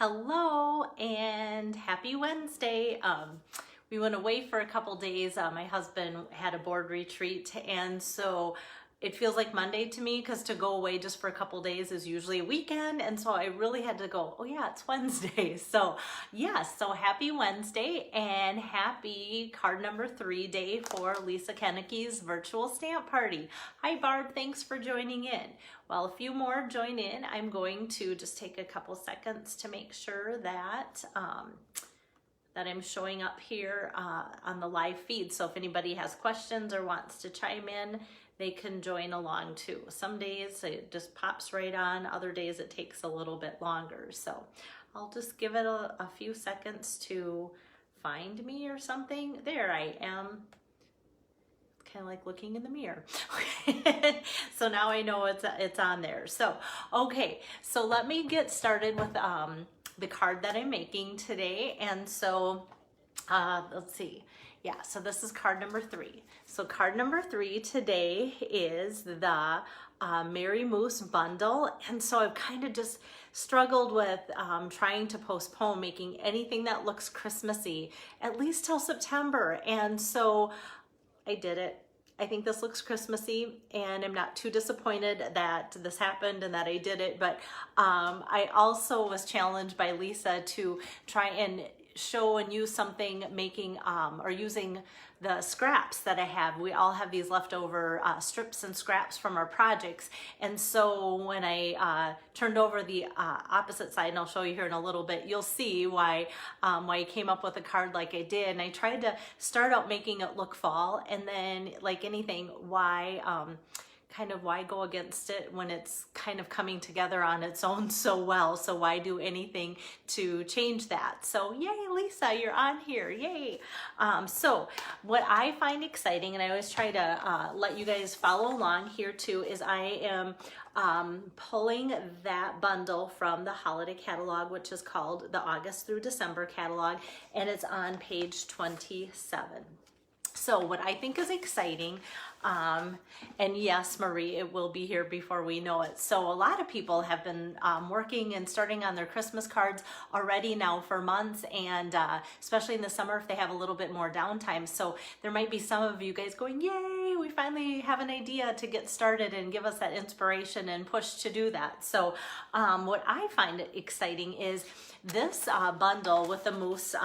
Hello and happy Wednesday. We went away for a couple days. My husband had a board retreat, and so it feels like Monday to me because to go away just for a couple days is usually a weekend. And so I really had to go, oh yeah, it's Wednesday. So yes, so happy Wednesday and happy card number 3 day for Lisa Kenicke's virtual stamp party. Hi Barb, thanks for joining in. While a few more join in, I'm going to just take a couple seconds to make sure that that I'm showing up here on the live feed. So if anybody has questions or wants to chime in, they can join along too. Some days it just pops right on, other days it takes a little bit longer. So I'll just give it a few seconds to find me or something. There I am. Kind of like looking in the mirror. So now I know it's on there. So okay, so let me get started with the card that I'm making today. And so let's see. Yeah, so this is card number 3. So card number 3 today is the Merry Moose bundle. And so I've kind of just struggled with trying to postpone making anything that looks Christmassy at least till September. And so I did it. I think this looks Christmassy, and I'm not too disappointed that this happened and that I did it, but I also was challenged by Lisa to try and show and use something making or using the scraps that I have. We all have these leftover strips and scraps from our projects, and so when I turned over the opposite side, and I'll show you here in a little bit, you'll see why I came up with a card like I did. And I tried to start out making it look fall, and then like anything, why go against it when it's kind of coming together on its own so well? So why do anything to change that? So yay, Lisa, you're on here, yay. So what I find exciting, and I always try to let you guys follow along here too, is I am pulling that bundle from the holiday catalog, which is called the August through December catalog, and it's on page 27. So what I think is exciting, and yes, Marie, it will be here before we know it. So a lot of people have been working and starting on their Christmas cards already now for months, and especially in the summer if they have a little bit more downtime. So there might be some of you guys going, yay, we finally have an idea to get started and give us that inspiration and push to do that. So what I find exciting is this bundle with the moose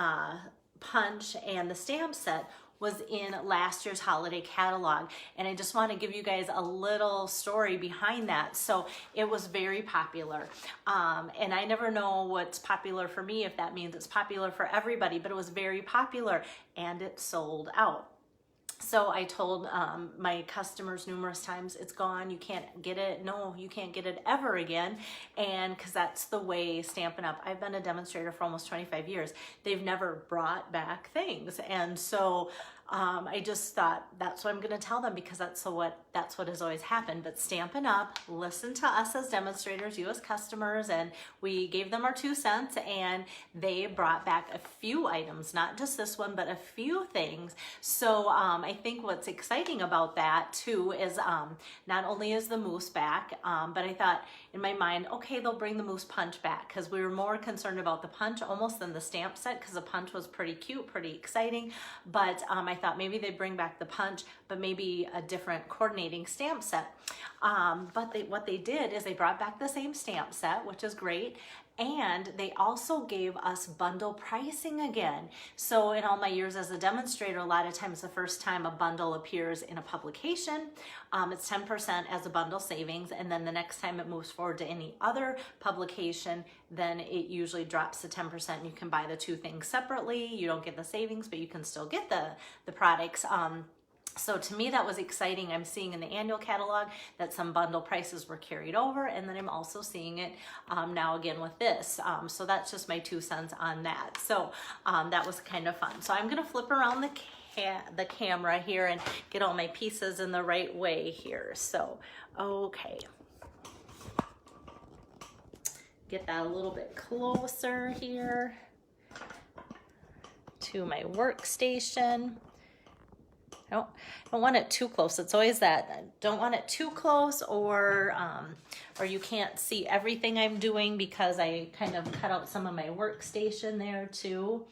punch and the stamp set was in last year's holiday catalog, and I just want to give you guys a little story behind that. So it was very popular, and I never know what's popular for me, if that means it's popular for everybody, but it was very popular and it sold out. So I told my customers numerous times, it's gone, you can't get it. No, you can't get it ever again. And because that's the way Stampin' Up, I've been a demonstrator for almost 25 years. They've never brought back things. And so I just thought that's what I'm going to tell them, because that's what has always happened. But Stampin' Up listened to us as demonstrators, you as customers, and we gave them our 2 cents, and they brought back a few items, not just this one, but a few things. So I think what's exciting about that too is not only is the moose back, but I thought in my mind, okay, they'll bring the moose punch back, because we were more concerned about the punch almost than the stamp set, because the punch was pretty cute, pretty exciting. But I thought maybe they'd bring back the punch, but maybe a different coordinating stamp set. But what they did is they brought back the same stamp set, which is great. And they also gave us bundle pricing again. So in all my years as a demonstrator, a lot of times the first time a bundle appears in a publication, it's 10% as a bundle savings. And then the next time it moves forward to any other publication, then it usually drops to 10%. You can buy the 2 things separately. You don't get the savings, but you can still get the products. So to me, that was exciting. I'm seeing in the annual catalog that some bundle prices were carried over, and then I'm also seeing it now again with this. So that's just my 2 cents on that. So that was kind of fun. So I'm gonna flip around the camera here and get all my pieces in the right way here. So, okay. Get that a little bit closer here to my workstation. I don't want it too close. It's always that, I don't want it too close, or you can't see everything I'm doing because I kind of cut out some of my workstation there too.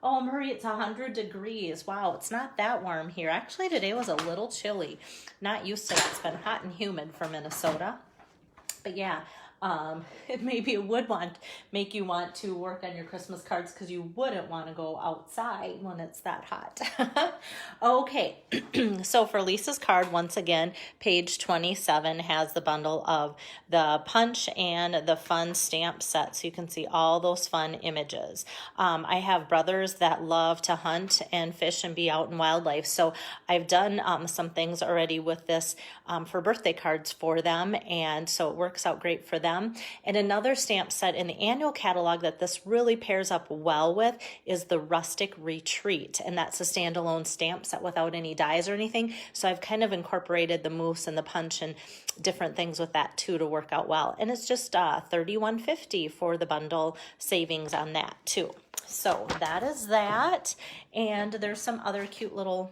Oh, Marie, it's 100 degrees. Wow, it's not that warm here. Actually, today was a little chilly. Not used to that. It's been hot and humid for Minnesota. But yeah, it would make you want to work on your Christmas cards because you wouldn't want to go outside when it's that hot. Okay, so for Lisa's card, once again, page 27 has the bundle of the punch and the fun stamp set, so you can see all those fun images. I have brothers that love to hunt and fish and be out in wildlife, so I've done some things already with this for birthday cards for them, and so it works out great for them. And another stamp set in the annual catalog that this really pairs up well with is the Rustic Retreat, and that's a standalone stamp set without any dies or anything. So I've kind of incorporated the moose and the punch and different things with that too to work out well. And it's just $31.50 for the bundle savings on that too. So that is that, and there's some other cute little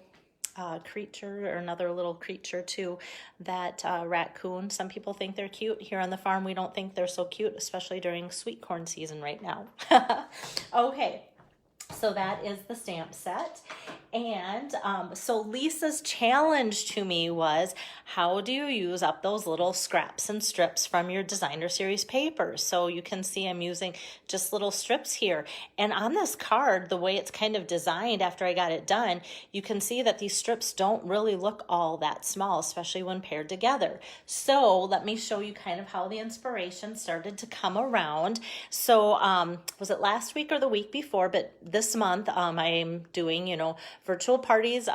creature, or another little creature too, that raccoon. Some people think they're cute. Here on the farm, we don't think they're so cute, especially during sweet corn season right now. Okay, so that is the stamp set. And so Lisa's challenge to me was, how do you use up those little scraps and strips from your designer series papers? So you can see I'm using just little strips here. And on this card, the way it's kind of designed after I got it done, you can see that these strips don't really look all that small, especially when paired together. So let me show you kind of how the inspiration started to come around. So was it last week or the week before? But this month I'm doing, virtual parties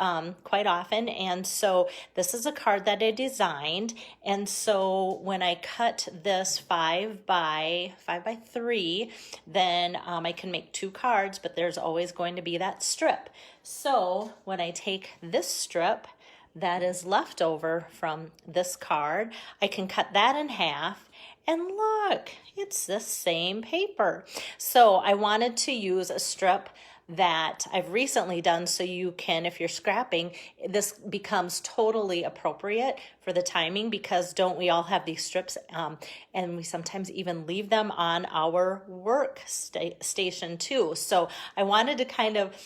quite often, and so this is a card that I designed. And so when I cut this 5 by 3, then I can make 2 cards, but there's always going to be that strip. So when I take this strip that is left over from this card, I can cut that in half, and look, it's the same paper. So I wanted to use a strip that I've recently done, so you can, if you're scrapping, this becomes totally appropriate for the timing, because don't we all have these strips, and we sometimes even leave them on our work station too. So I wanted to kind of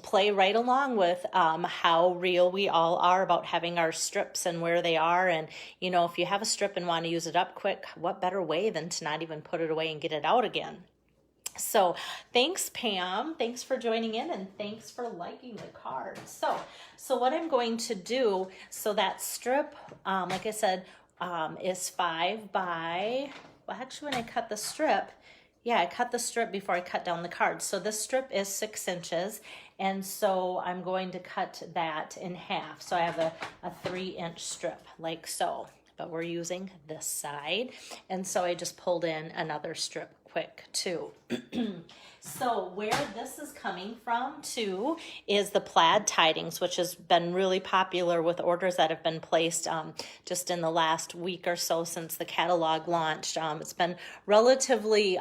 play right along with how real we all are about having our strips and where they are. And if you have a strip and want to use it up quick, what better way than to not even put it away and get it out again? So thanks, Pam. Thanks for joining in, and thanks for liking the card. So what I'm going to do, so that strip, like I said, is 5 by, well, actually when I cut the strip, I cut the strip before I cut down the card. So this strip is 6 inches, and so I'm going to cut that in half. So I have a 3-inch strip like so, but we're using this side. And so I just pulled in another strip quick too. So where this is coming from too is the plaid tidings, which has been really popular with orders that have been placed just in the last week or so since the catalog launched. It's been relatively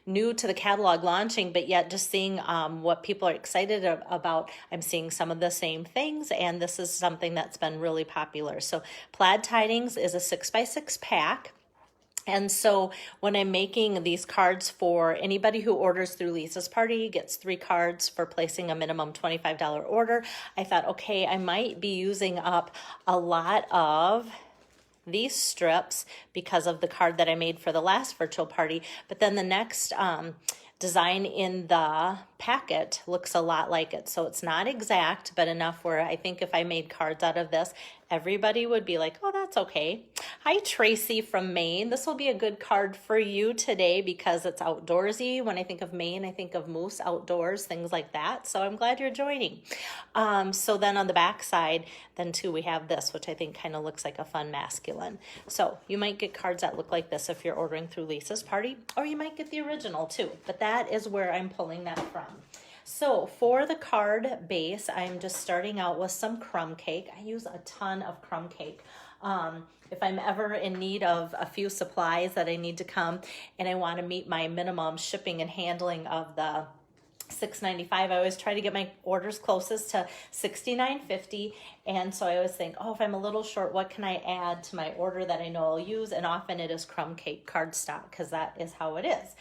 new to the catalog launching, but yet just seeing what people are excited about, I'm seeing some of the same things, and this is something that's been really popular. So plaid tidings is a 6x6 pack. And so when I'm making these cards for anybody who orders through Lisa's Party, gets 3 cards for placing a minimum $25 order, I thought, okay, I might be using up a lot of these strips because of the card that I made for the last virtual party. But then the next design in the packet looks a lot like it. So it's not exact, but enough where I think if I made cards out of this, everybody would be like, oh, that's okay. Hi, Tracy from Maine. This will be a good card for you today because it's outdoorsy. When I think of Maine, I think of moose, outdoors, things like that. So I'm glad you're joining. So then on the back side, then too, we have this, which I think kind of looks like a fun masculine. So you might get cards that look like this if you're ordering through Lisa's Party, or you might get the original too. But that is where I'm pulling that from. So for the card base, I'm just starting out with some crumb cake. I use a ton of crumb cake. If I'm ever in need of a few supplies that I need to come and I want to meet my minimum shipping and handling of the $6.95. I always try to get my orders closest to $69.50, and so I always think, oh, if I'm a little short, what can I add to my order that I know I'll use? And often it is crumb cake cardstock, because that is how it is.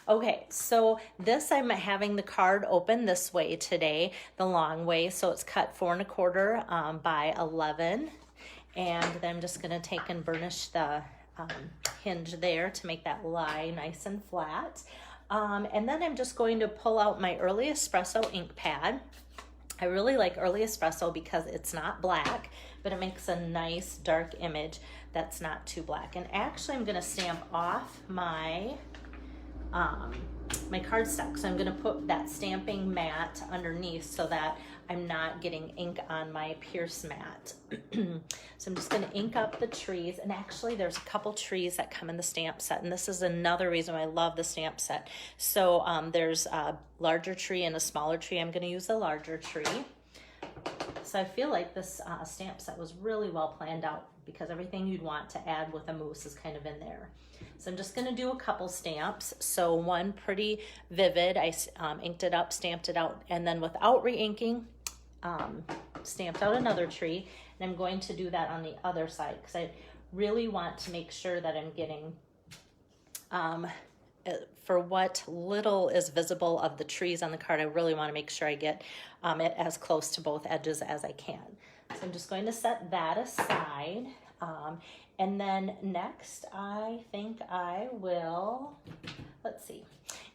Okay, so this, I'm having the card open this way today, the long way, so it's cut 4 1/4 by 11, and then I'm just going to take and burnish the hinge there to make that lie nice and flat. And then I'm just going to pull out my Early Espresso ink pad. I really like Early Espresso because it's not black, but it makes a nice dark image that's not too black. And actually I'm going to stamp off my my cardstock. So I'm going to put that stamping mat underneath so that I'm not getting ink on my Pierce mat. So I'm just going to ink up the trees. And actually there's a couple trees that come in the stamp set. And this is another reason why I love the stamp set. So there's a larger tree and a smaller tree. I'm going to use the larger tree. So I feel like this stamp set was really well planned out, because everything you'd want to add with a moose is kind of in there. So I'm just going to do a couple stamps. So one pretty vivid, I inked it up, stamped it out, and then without re-inking, stamped out another tree. And I'm going to do that on the other side, because I really want to make sure that I'm getting, for what little is visible of the trees on the card, I really want to make sure I get it as close to both edges as I can. So I'm just going to set that aside. And then next, I think I will, let's see.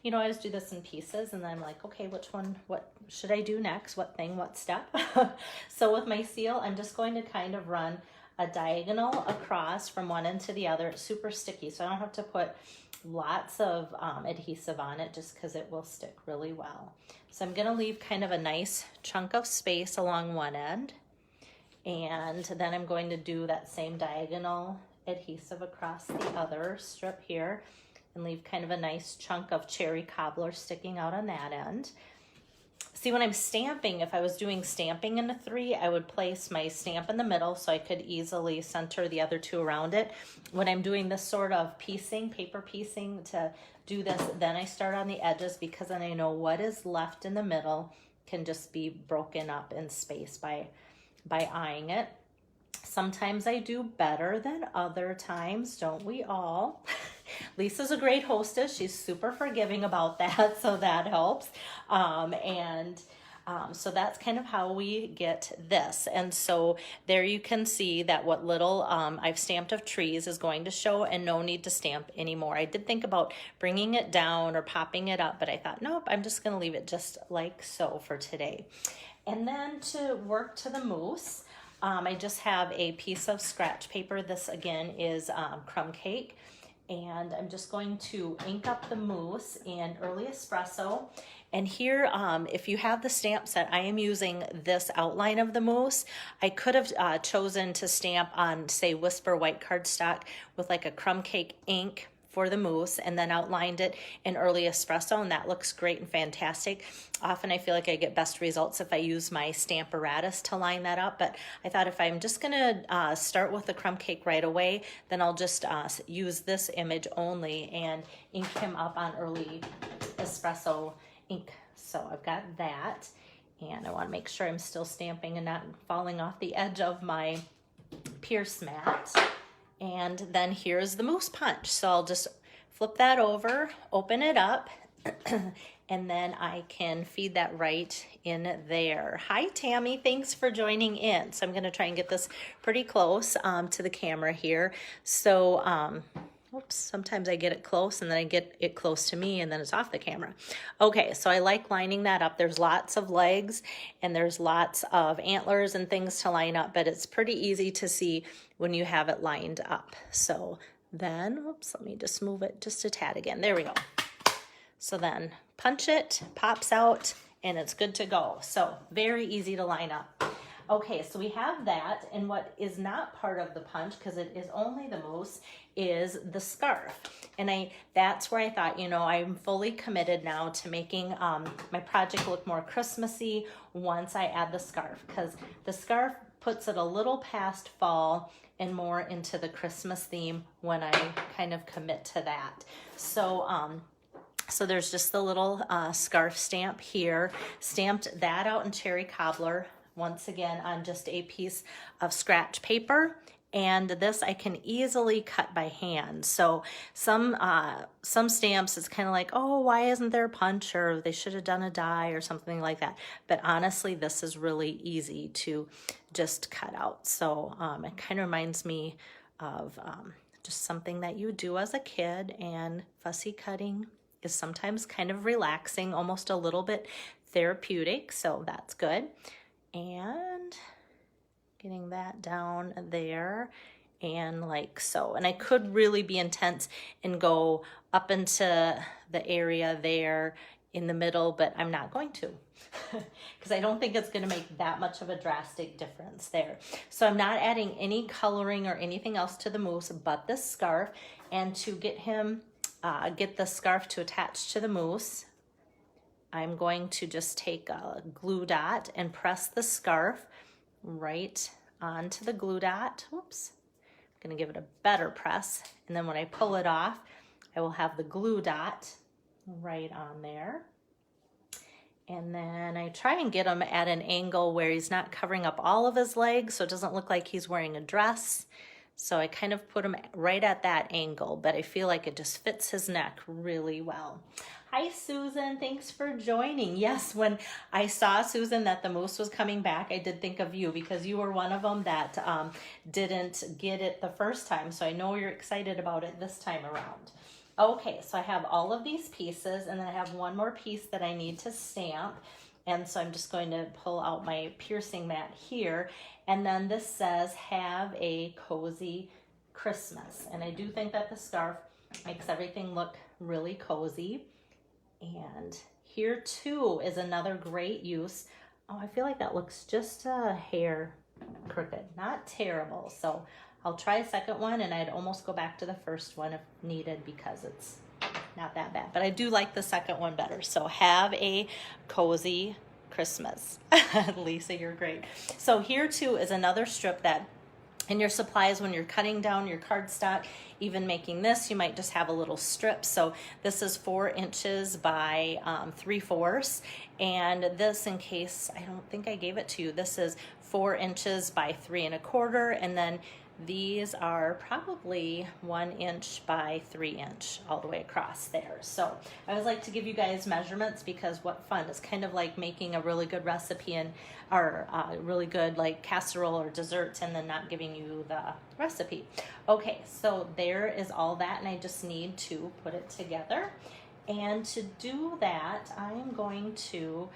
You know, I always do this in pieces, and then I'm like, okay, which one, what should I do next? What thing, what step? So with my seal, I'm just going to kind of run a diagonal across from one end to the other. It's super sticky, so I don't have to put lots of adhesive on it, just because it will stick really well. So I'm gonna leave kind of a nice chunk of space along one end. And then I'm going to do that same diagonal adhesive across the other strip here, and leave kind of a nice chunk of cherry cobbler sticking out on that end. See, when I'm stamping, if I was doing stamping in a 3, I would place my stamp in the middle so I could easily center the other 2 around it. When I'm doing this sort of piecing, paper piecing to do this, then I start on the edges, because then I know what is left in the middle can just be broken up in space by eyeing it. Sometimes I do better than other times, don't we all? Lisa's a great hostess. She's super forgiving about that, so that helps. So that's kind of how we get this. And so there you can see that what little I've stamped of trees is going to show, and no need to stamp anymore. I did think about bringing it down or popping it up, but I thought, nope, I'm just going to leave it just like so for today. And then to work to the moose, I just have a piece of scratch paper. This again is crumb cake. And I'm just going to ink up the moose in Early Espresso. And here, if you have the stamp set, I am using this outline of the moose. I could have chosen to stamp on, say, Whisper white cardstock with like a crumb cake ink for the moose, and then outlined it in Early Espresso, and that looks great and fantastic. Often I feel like I get best results if I use my Stamparatus to line that up, but I thought if I'm just gonna start with the crumb cake right away, then I'll just use this image only and ink him up on Early Espresso ink. So I've got that, and I wanna make sure I'm still stamping and not falling off the edge of my Pierce mat. And then here's the moose punch. So I'll just flip that over, open it up, and then I can feed that right in there. Hi, Tammy. Thanks for joining in. So I'm going to try and get this pretty close to the camera here. So, oops, sometimes I get it close and then I get it close to me and then it's off the camera. Okay, so I like lining that up. There's lots of legs and there's lots of antlers and things to line up, but it's pretty easy to see when you have it lined up. So then, oops, let me just move it just a tad again. There we go. So then punch it, pops out, and it's good to go. So very easy to line up. Okay, so we have that, and what is not part of the punch, because it is only the moose, is the scarf. And that's where I thought, you know, I'm fully committed now to making my project look more Christmassy once I add the scarf, because the scarf puts it a little past fall and more into the Christmas theme when I kind of commit to that. So So there's just the little scarf stamp here. Stamped that out in cherry cobbler, once again on just a piece of scratch paper. And this I can easily cut by hand. So some stamps, it's kind of like, oh, why isn't there a punch, or they should have done a die or something like that. But honestly, this is really easy to just cut out. So it kind of reminds me of just something that you do as a kid, and fussy cutting is sometimes kind of relaxing, almost a little bit therapeutic. So that's good. And getting that down there and like so. And I could really be intense and go up into the area there in the middle, but I'm not going to because I don't think it's going to make that much of a drastic difference there. So I'm not adding any coloring or anything else to the moose but the scarf. And to get him, get the scarf to attach to the moose, I'm going to just take a glue dot and press the scarf right onto the glue dot. Whoops. I'm going to give it a better press. And then when I pull it off, I will have the glue dot right on there. And then I try and get him at an angle where he's not covering up all of his legs, so it doesn't look like he's wearing a dress. So I kind of put him right at that angle, but I feel like it just fits his neck really well. Hi, Susan. Thanks for joining. Yes, when I saw, Susan, that the moose was coming back, I did think of you because you were one of them that didn't get it the first time. So I know you're excited about it this time around. Okay, so I have all of these pieces, and then I have one more piece that I need to stamp. And so I'm just going to pull out my piercing mat here. And then this says, have a cozy Christmas. And I do think that the scarf makes everything look really cozy. And here too is another great use. Oh, I feel like that looks just a hair crooked, not terrible. So I'll try a second one, and I'd almost go back to the first one if needed because it's not that bad. But I do like the second one better. So have a cozy Christmas. Lisa, you're great. So here too is another strip that in your supplies, when you're cutting down your cardstock, even making this, you might just have a little strip. So this is 4 inches by 3/4. And this, in case, I don't think I gave it to you, this is 4 inches by 3 1/4. And then these are probably 1 inch by 3 inch all the way across there. So I always like to give you guys measurements because what fun. It's kind of like making a really good recipe and or really good like casserole or desserts and then not giving you the recipe. Okay, so there is all that, and I just need to put it together. And to do that, I'm going to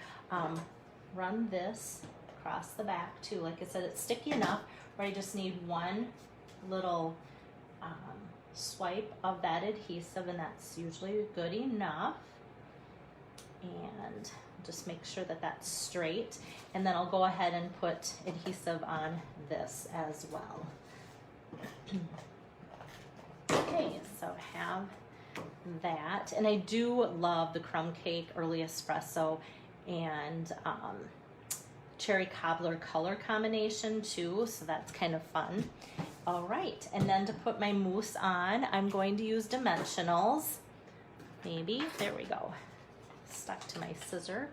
run this across the back too. Like I said, it's sticky enough where I just need one little swipe of that adhesive, and that's usually good enough. And just make sure that that's straight, and then I'll go ahead and put adhesive on this as well. Okay, so have that, and I do love the crumb cake, early espresso, and cherry cobbler color combination too, so that's kind of fun. All right, and then to put my mousse on, I'm going to use dimensionals. Maybe, there we go. Stuck to my scissor.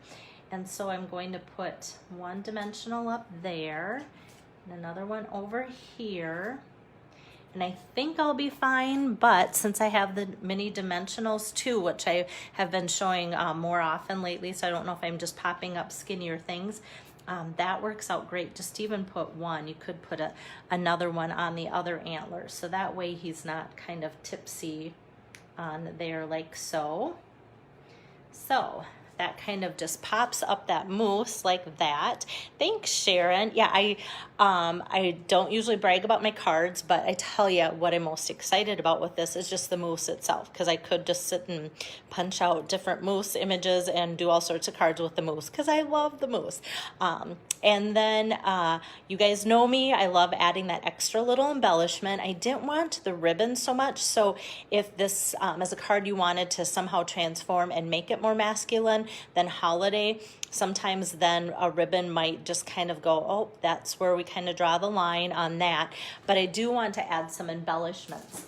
And so I'm going to put one dimensional up there and another one over here. And I think I'll be fine, but since I have the mini dimensionals too, which I have been showing more often lately, so I don't know if I'm just popping up skinnier things, that works out great. Just even put one. You could put another one on the other antler, so that way he's not kind of tipsy on there like so. So that kind of just pops up that mousse like that. Thanks, Sharon. Yeah, I don't usually brag about my cards, but I tell you what I'm most excited about with this is just the mousse itself, because I could just sit and punch out different mousse images and do all sorts of cards with the mousse because I love the mousse. And then you guys know me, I love adding that extra little embellishment. I didn't want the ribbon so much, so if this as a card you wanted to somehow transform and make it more masculine than holiday, sometimes then a ribbon might just kind of go, oh, that's where we kind of draw the line on that. But I do want to add some embellishments.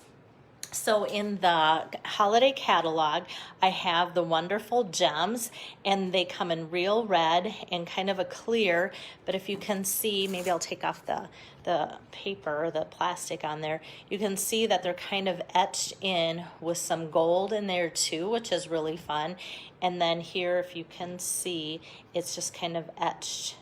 So in the holiday catalog, I have the Wonderful Gems, and they come in real red and kind of a clear, but if you can see, maybe I'll take off the paper, the plastic on there, you can see that they're kind of etched in with some gold in there too, which is really fun. And then here, if you can see, it's just kind of etched.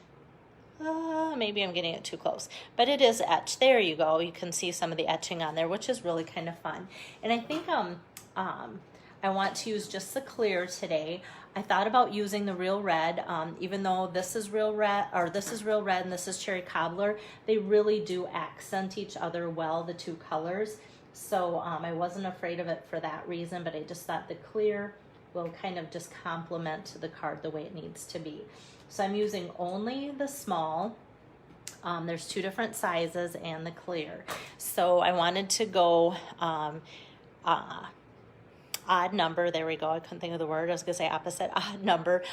Maybe I'm getting it too close, but it is etched. There you go. You can see some of the etching on there, which is really kind of fun. And I think I want to use just the clear today. I thought about using the real red, even though this is real red, or this is real red and this is cherry cobbler. They really do accent each other well, the two colors. So I wasn't afraid of it for that reason, but I just thought the clear will kind of just complement the card the way it needs to be. So I'm using only the small. There's two different sizes and the clear. So I wanted to go odd number. There we go. I couldn't think of the word. I was going to say opposite, odd number.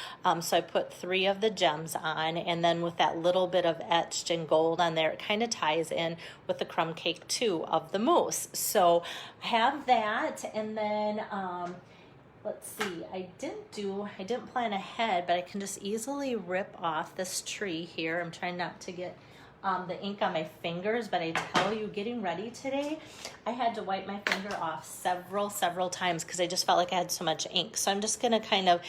So I put 3 of the gems on, and then with that little bit of etched in gold on there, it kind of ties in with the crumb cake too of the mousse. So I have that, and then let's see, I didn't plan ahead, but I can just easily rip off this tree here. I'm trying not to get the ink on my fingers, but I tell you, getting ready today, I had to wipe my finger off several times because I just felt like I had so much ink. So I'm just gonna kind of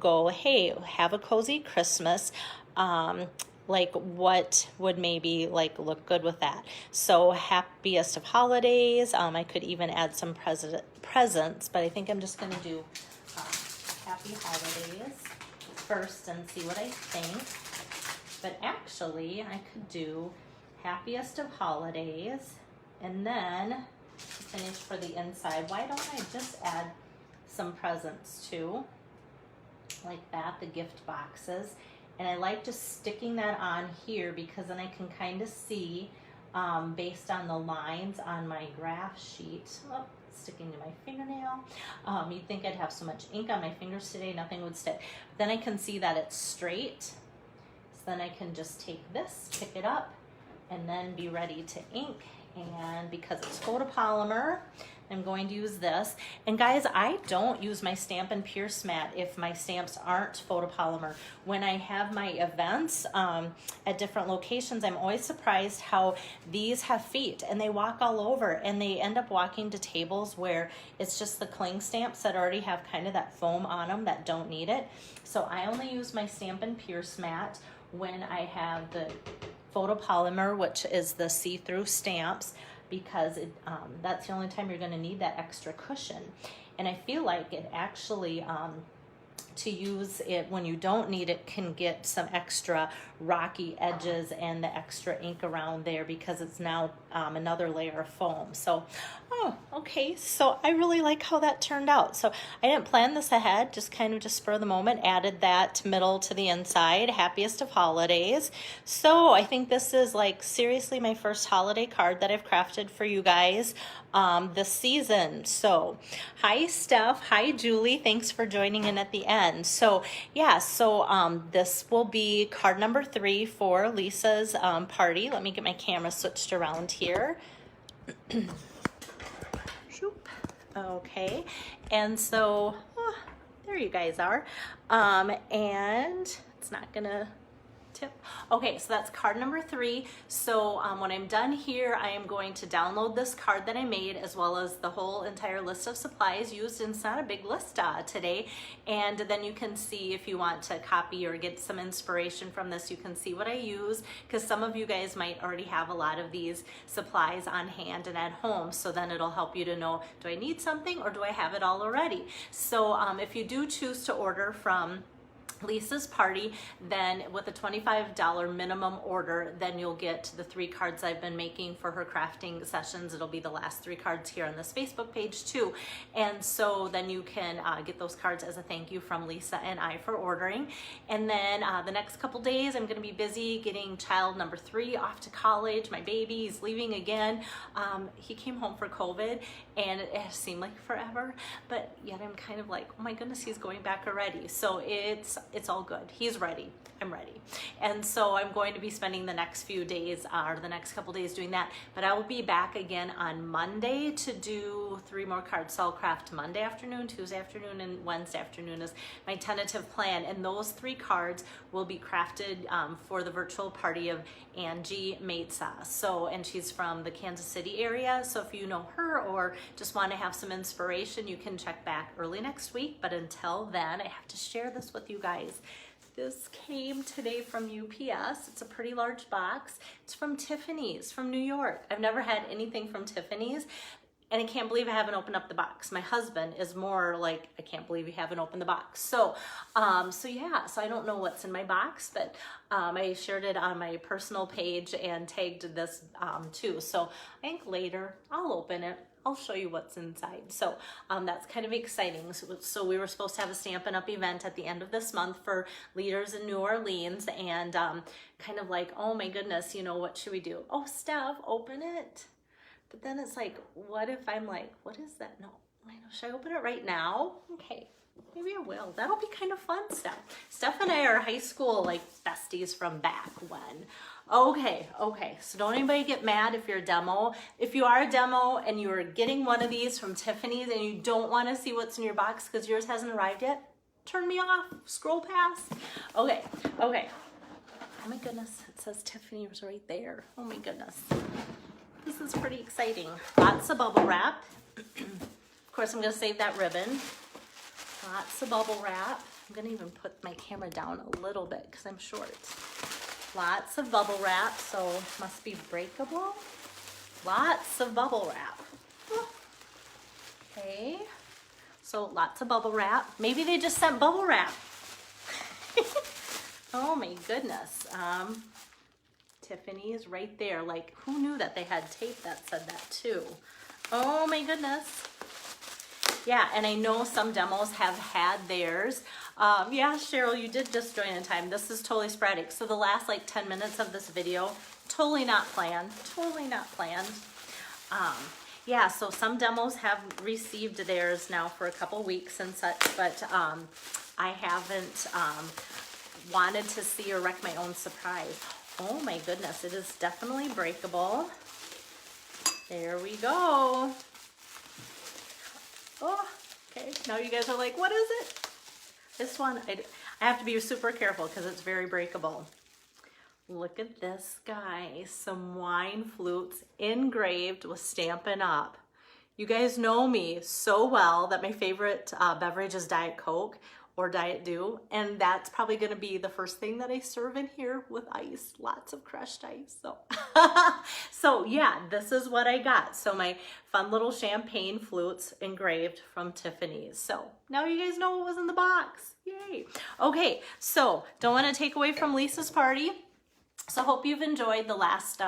go, hey, have a cozy Christmas. Like what would maybe like look good with that? So happiest of holidays. I could even add some presents, but I think I'm just gonna do happy holidays first and see what I think. But actually I could do happiest of holidays, and then to finish for the inside, why don't I just add some presents too, like that, the gift boxes. And I like just sticking that on here because then I can kind of see based on the lines on my graph sheet. Oh, sticking to my fingernail. You'd think I'd have so much ink on my fingers today, nothing would stick. Then I can see that it's straight. So then I can just take this, pick it up, and then be ready to ink. And because it's photopolymer, I'm going to use this. And guys, I don't use my Stampin' Pierce mat if my stamps aren't photopolymer. When I have my events at different locations, I'm always surprised how these have feet and they walk all over, and they end up walking to tables where it's just the cling stamps that already have kind of that foam on them that don't need it. So I only use my Stampin' Pierce mat when I have the photopolymer, which is the see-through stamps, because that's the only time you're going to need that extra cushion. And I feel like it actually, to use it when you don't need it, can get some extra rocky edges and the extra ink around there because it's now another layer of foam. So, oh, okay. So I really like how that turned out. So I didn't plan this ahead, just kind of just spur of the moment, added that middle to the inside, happiest of holidays. So I think this is like seriously my first holiday card that I've crafted for you guys this season. So hi Steph, hi Julie, thanks for joining in at the end. So yeah, so this will be card number 3 for Lisa's party. Let me get my camera switched around here. Okay, and so there you guys are, and it's not gonna tip. Okay, so that's card number 3. So when I'm done here, I am going to download this card that I made, as well as the whole entire list of supplies used, and it's not a big list today, and then you can see if you want to copy or get some inspiration from this, you can see what I use, because some of you guys might already have a lot of these supplies on hand and at home, so then it'll help you to know, do I need something or do I have it all already? So if you do choose to order from Lisa's Party, then with a $25 minimum order, then you'll get the 3 cards I've been making for her crafting sessions. It'll be the last 3 cards here on this Facebook page too. And so then you can get those cards as a thank you from Lisa and I for ordering. And then the next couple days, I'm gonna be busy getting child number 3 off to college. My baby is leaving again. He came home for COVID, and it seemed like forever, but yet I'm kind of like, oh my goodness, he's going back already. So it's it's all good. He's ready. I'm ready. And so I'm going to be spending the next few days or the next couple days doing that. But I will be back again on Monday to do 3 more cards. So I'll craft Monday afternoon, Tuesday afternoon, and Wednesday afternoon is my tentative plan. And those 3 cards will be crafted for the virtual party of Angie Meza. So, and she's from the Kansas City area. So if you know her or just want to have some inspiration, you can check back early next week. But until then, I have to share this with you guys. This came today from UPS. It's a pretty large box. It's from Tiffany's from New York. I've never had anything from Tiffany's, and I can't believe I haven't opened up the box. My husband is more like, I can't believe you haven't opened the box. So, yeah, so I don't know what's in my box, but I shared it on my personal page and tagged this too. So I think later I'll open it. I'll show you what's inside. So that's kind of exciting. So we were supposed to have a Stampin' Up! Event at the end of this month for leaders in New Orleans, and kind of like, oh my goodness, you know, what should we do? Oh, Steph, open it. But then it's like, what if I'm like, what is that? No, should I open it right now? Okay, maybe I will. That'll be kind of fun, Steph. Steph and I are high school like besties from back when. Okay, so don't anybody get mad if you're a demo. If you are a demo and you're getting one of these from Tiffany's and you don't want to see what's in your box because yours hasn't arrived yet, turn me off, scroll past. Okay. Oh my goodness, it says Tiffany's right there. Oh my goodness. This is pretty exciting. Lots of bubble wrap. Of course, I'm going to save that ribbon. Lots of bubble wrap. I'm going to even put my camera down a little bit because I'm short. Lots of bubble wrap, so must be breakable. Lots of bubble wrap. Okay, so lots of bubble wrap. Maybe they just sent bubble wrap. Oh my goodness. Tiffany is right there. Like, who knew that they had tape that said that too? Oh my goodness. Yeah, and I know some demos have had theirs. Yeah, Cheryl, you did just join in time. This is totally sporadic. So the last like 10 minutes of this video, totally not planned. Yeah, so some demos have received theirs now for a couple weeks and such, but I haven't wanted to see or wreck my own surprise. Oh my goodness, it is definitely breakable. There we go. Oh, okay, now you guys are like, what is it? This one, I have to be super careful because it's very breakable. Look at this, guys. Some wine flutes engraved with Stampin' Up! You guys know me so well that my favorite beverage is Diet Coke or Diet Dew, and that's probably going to be the first thing that I serve in here with ice. Lots of crushed ice. So yeah, this is what I got. So my fun little champagne flutes engraved from Tiffany's. So now you guys know what was in the box. Yay. Okay, so don't want to take away from Lisa's party. So hope you've enjoyed the last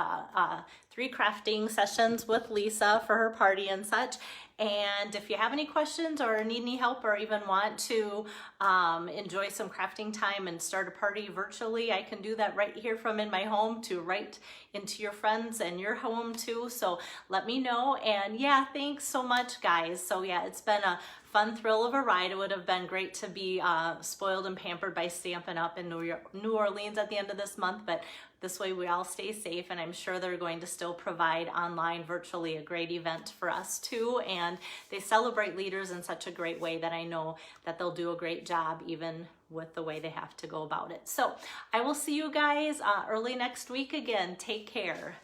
3 crafting sessions with Lisa for her party and such. And if you have any questions or need any help or even want to enjoy some crafting time and start a party virtually, I can do that right here from in my home to right into your friends and your home too. So let me know. And yeah, thanks so much, guys. So yeah, it's been a fun thrill of a ride. It would have been great to be spoiled and pampered by Stampin' Up! In New Orleans at the end of this month, but this way we all stay safe, and I'm sure they're going to still provide online virtually a great event for us too. And they celebrate leaders in such a great way that I know that they'll do a great job even with the way they have to go about it. So I will see you guys early next week again. Take care.